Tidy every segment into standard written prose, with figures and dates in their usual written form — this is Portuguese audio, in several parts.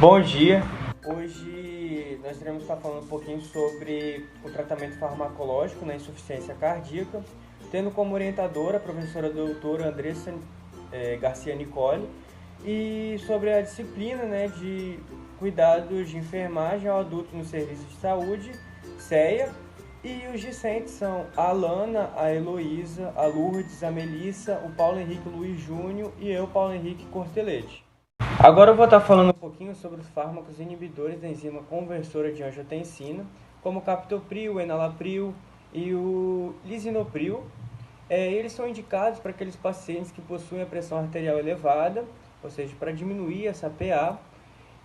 Bom dia! Hoje nós iremos estar falando um pouquinho sobre o tratamento farmacológico na insuficiência cardíaca, tendo como orientadora a professora doutora Andressa Garcia Nicole, e sobre a disciplina de cuidados de enfermagem ao adulto no serviço de saúde, CEA, e os discentes são a Alana, a Heloísa, a Lourdes, a Melissa, o Paulo Henrique Luiz Júnior e eu, Paulo Henrique Cortelete. Agora eu vou estar falando um pouquinho sobre os fármacos inibidores da enzima conversora de angiotensina, como o captopril, o enalapril e o lisinopril. Eles são indicados para aqueles pacientes que possuem a pressão arterial elevada, ou seja, para diminuir essa PA,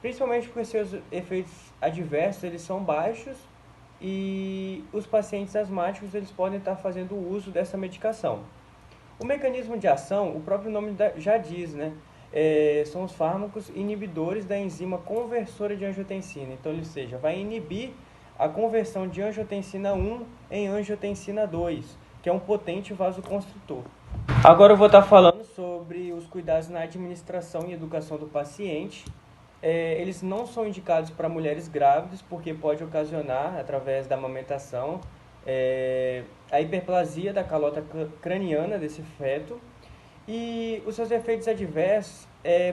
principalmente porque seus efeitos adversos eles são baixos e os pacientes asmáticos eles podem estar fazendo uso dessa medicação. O mecanismo de ação, o próprio nome já diz, são os fármacos inibidores da enzima conversora de angiotensina. Então, ou seja, vai inibir a conversão de angiotensina 1 em angiotensina 2, que é um potente vasoconstritor. Agora eu vou estar falando sobre os cuidados na administração e educação do paciente. Eles não são indicados para mulheres grávidas, porque pode ocasionar, através da amamentação, a hiperplasia da calota craniana desse feto. E os seus efeitos adversos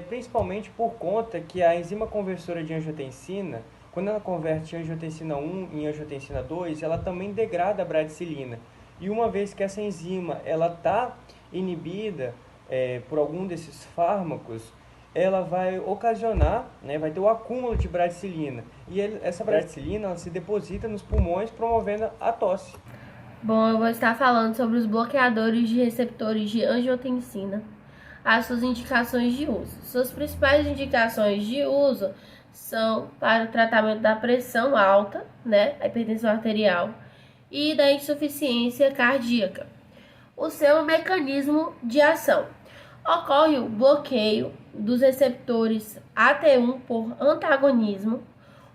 principalmente por conta que a enzima conversora de angiotensina, quando ela converte angiotensina 1 em angiotensina 2, ela também degrada a bradicilina. E uma vez que essa enzima está inibida por algum desses fármacos, ela vai ocasionar, vai ter o acúmulo de bradicilina. E essa bradicilina ela se deposita nos pulmões, promovendo a tosse. Bom, eu vou estar falando sobre os bloqueadores de receptores de angiotensina, as suas indicações de uso. Suas principais indicações de uso são para o tratamento da pressão alta, a hipertensão arterial, e da insuficiência cardíaca. O seu mecanismo de ação: ocorre o bloqueio dos receptores AT1 por antagonismo,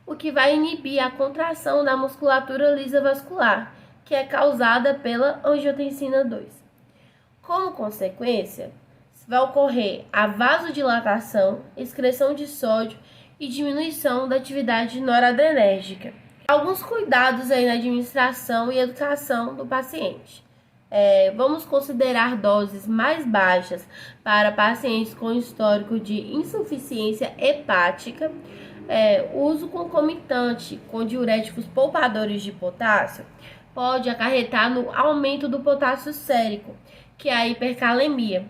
o que vai inibir a contração da musculatura lisa vascular, que é causada pela angiotensina 2. Como consequência, vai ocorrer a vasodilatação, excreção de sódio e diminuição da atividade noradrenérgica. Alguns cuidados aí na administração e educação do paciente. Vamos considerar doses mais baixas para pacientes com histórico de insuficiência hepática, uso concomitante com diuréticos poupadores de potássio pode acarretar no aumento do potássio sérico, que é a hipercalemia.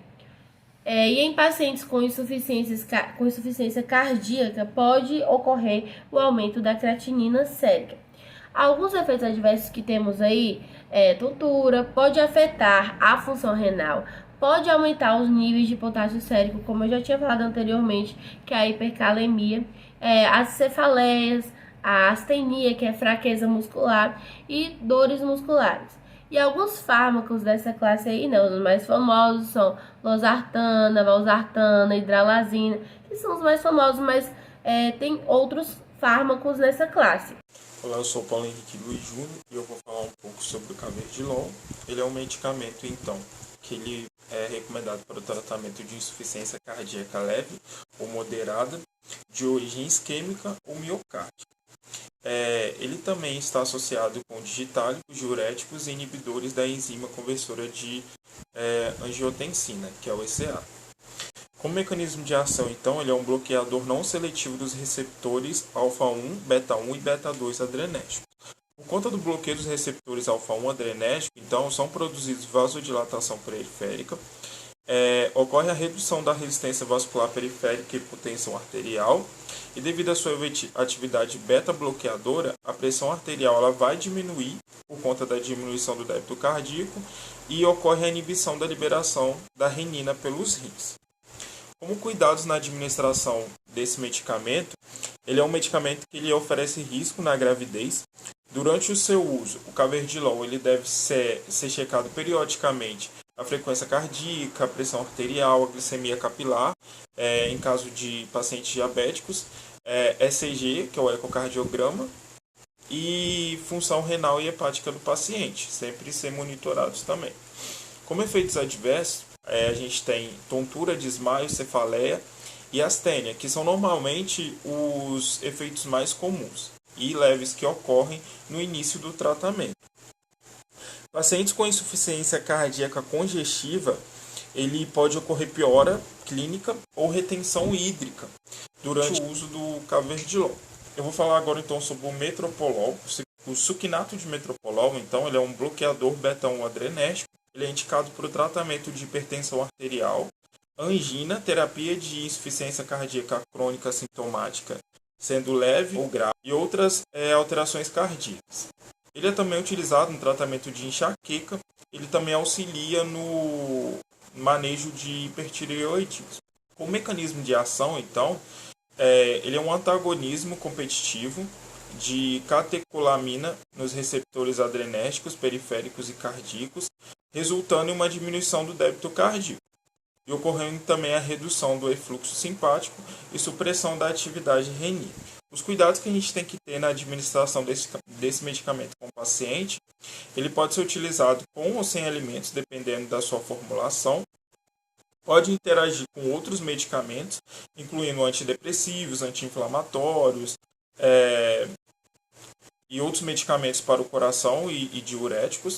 E em pacientes com insuficiência cardíaca pode ocorrer o aumento da creatinina sérica. Alguns efeitos adversos que temos aí tontura, pode afetar a função renal, pode aumentar os níveis de potássio sérico, como eu já tinha falado anteriormente, que é a hipercalemia, as cefaleias, a astenia, que é fraqueza muscular, e dores musculares. E alguns fármacos dessa classe aí, os mais famosos são losartana, valsartana, hidralazina, que são os mais famosos, mas tem outros fármacos nessa classe. Olá, eu sou o Paulo Henrique Luiz Júnior e eu vou falar um pouco sobre o Caverdilol. Ele é um medicamento, então, que ele é recomendado para o tratamento de insuficiência cardíaca leve ou moderada, de origem isquêmica ou miocárdica. Ele também está associado com digitálicos, diuréticos e inibidores da enzima conversora de angiotensina, que é o ECA. Como mecanismo de ação, então, ele é um bloqueador não seletivo dos receptores alfa-1, beta-1 e beta-2 adrenérgicos. Por conta do bloqueio dos receptores alfa-1 adrenérgico, então, são produzidos vasodilatação periférica, ocorre a redução da resistência vascular periférica e hipotensão arterial, e devido à sua atividade beta-bloqueadora, a pressão arterial ela vai diminuir por conta da diminuição do débito cardíaco e ocorre a inibição da liberação da renina pelos rins. Como cuidados na administração desse medicamento, ele é um medicamento que ele oferece risco na gravidez. Durante o seu uso, o Caverdilol ele deve ser checado periodicamente a frequência cardíaca, a pressão arterial, a glicemia capilar, em caso de pacientes diabéticos, ECG, que é o ecocardiograma, e função renal e hepática do paciente, sempre ser monitorados também. Como efeitos adversos, a gente tem tontura, desmaio, cefaleia e astênia, que são normalmente os efeitos mais comuns e leves que ocorrem no início do tratamento. Pacientes com insuficiência cardíaca congestiva, ele pode ocorrer piora clínica ou retenção hídrica durante o uso do carvedilol. Eu vou falar agora então sobre o metoprolol. O succinato de metoprolol, então, ele é um bloqueador beta-1 adrenérgico. Ele é indicado para o tratamento de hipertensão arterial, angina, terapia de insuficiência cardíaca crônica sintomática, sendo leve ou grave, e outras alterações cardíacas. Ele é também utilizado no tratamento de enxaqueca. Ele também auxilia no manejo de hipertireoidismo. O mecanismo de ação, então, ele é um antagonismo competitivo de catecolamina nos receptores adrenérgicos, periféricos e cardíacos, resultando em uma diminuição do débito cardíaco, e ocorrendo também a redução do efluxo simpático e supressão da atividade renina. Os cuidados que a gente tem que ter na administração desse medicamento com o paciente, ele pode ser utilizado com ou sem alimentos, dependendo da sua formulação. Pode interagir com outros medicamentos, incluindo antidepressivos, anti-inflamatórios, e outros medicamentos para o coração e diuréticos.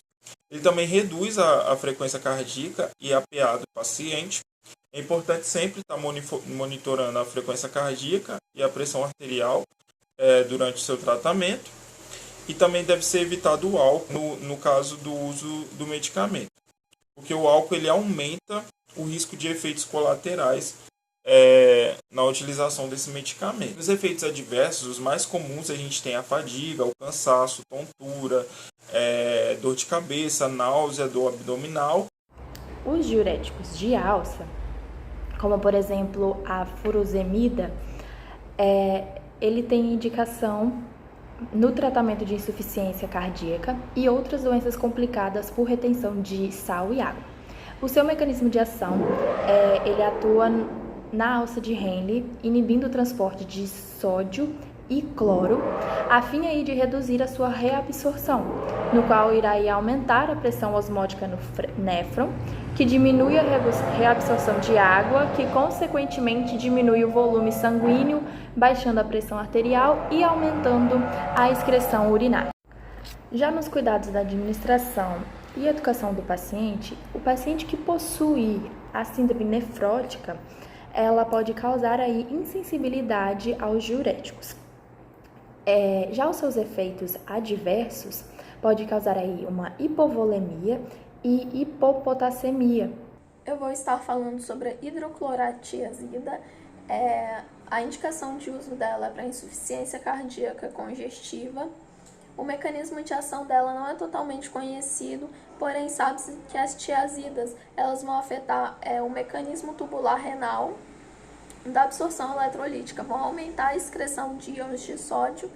Ele também reduz a frequência cardíaca e a PA do paciente. É importante sempre estar monitorando a frequência cardíaca e a pressão arterial durante o seu tratamento. E também deve ser evitado o álcool no caso do uso do medicamento, porque o álcool ele aumenta o risco de efeitos colaterais na utilização desse medicamento. Os efeitos adversos, os mais comuns, a gente tem a fadiga, o cansaço, tontura, dor de cabeça, náusea, dor abdominal. Os diuréticos de alça, como por exemplo a furosemida, ele tem indicação no tratamento de insuficiência cardíaca e outras doenças complicadas por retenção de sal e água. O seu mecanismo de ação, ele atua na alça de Henle, inibindo o transporte de sódio e cloro, a fim aí de reduzir a sua reabsorção, no qual irá aumentar a pressão osmótica no néfron, que diminui a reabsorção de água, que consequentemente diminui o volume sanguíneo, baixando a pressão arterial e aumentando a excreção urinária. Já nos cuidados da administração e educação do paciente, o paciente que possui a síndrome nefrótica, ela pode causar aí insensibilidade aos diuréticos. Já os seus efeitos adversos pode causar aí uma hipovolemia e hipopotassemia. Eu vou estar falando sobre a hidroclorotiazida. A indicação de uso dela é para insuficiência cardíaca congestiva. O mecanismo de ação dela não é totalmente conhecido, porém sabe-se que as tiazidas elas vão afetar o mecanismo tubular renal da absorção eletrolítica, vão aumentar a excreção de íons de sódio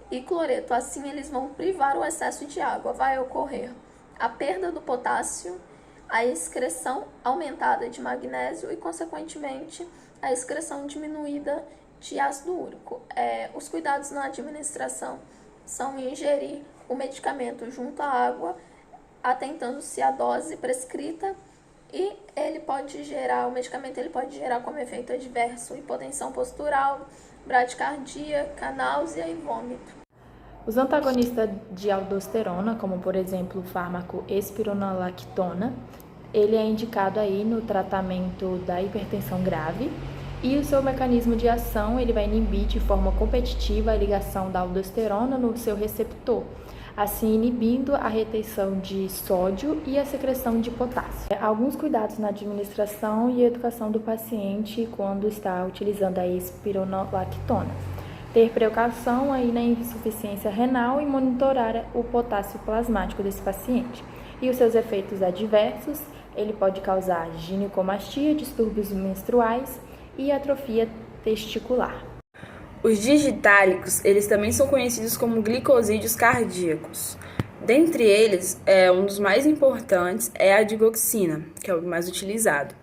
e cloreto. Assim, eles vão privar o excesso de água. Vai ocorrer a perda do potássio, a excreção aumentada de magnésio e, consequentemente, a excreção diminuída de ácido úrico. Os cuidados na administração são ingerir o medicamento junto à água, atentando-se à dose prescrita, e o medicamento pode gerar como efeito adverso hipotensão postural, bradicardia, náusea e vômito. Os antagonistas de aldosterona, como por exemplo o fármaco espironolactona, ele é indicado aí no tratamento da hipertensão grave, e o seu mecanismo de ação ele vai inibir de forma competitiva a ligação da aldosterona no seu receptor, assim inibindo a retenção de sódio e a secreção de potássio. Alguns cuidados na administração e educação do paciente quando está utilizando a espironolactona. Ter precaução aí na insuficiência renal e monitorar o potássio plasmático desse paciente. E os seus efeitos adversos, ele pode causar ginecomastia, distúrbios menstruais e atrofia testicular. Os digitáricos, eles também são conhecidos como glicosídeos cardíacos. Dentre eles, um dos mais importantes é a digoxina, que é o mais utilizado.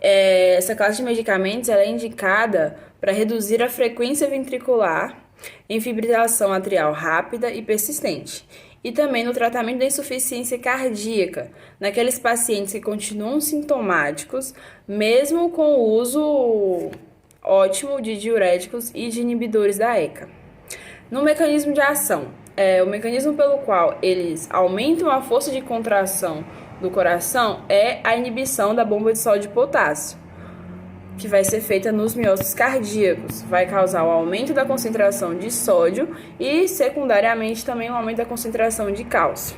Essa classe de medicamentos ela é indicada para reduzir a frequência ventricular em fibrilação atrial rápida e persistente e também no tratamento da insuficiência cardíaca, naqueles pacientes que continuam sintomáticos, mesmo com o uso ótimo de diuréticos e de inibidores da ECA. No mecanismo de ação, o mecanismo pelo qual eles aumentam a força de contração do coração é a inibição da bomba de sódio e potássio, que vai ser feita nos miócitos cardíacos. Vai causar o aumento da concentração de sódio e, secundariamente, também o aumento da concentração de cálcio.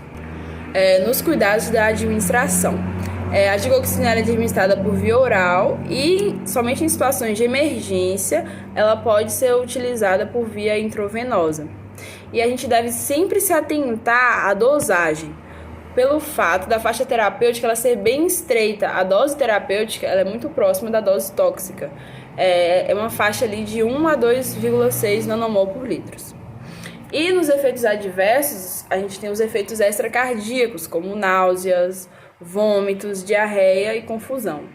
Nos cuidados da administração, a digoxina é administrada por via oral e, somente em situações de emergência, ela pode ser utilizada por via intravenosa. E a gente deve sempre se atentar à dosagem, pelo fato da faixa terapêutica ela ser bem estreita. A dose terapêutica ela é muito próxima da dose tóxica. É uma faixa ali de 1 a 2,6 nanomol por litro. E nos efeitos adversos, a gente tem os efeitos extracardíacos, como náuseas, vômitos, diarreia e confusão.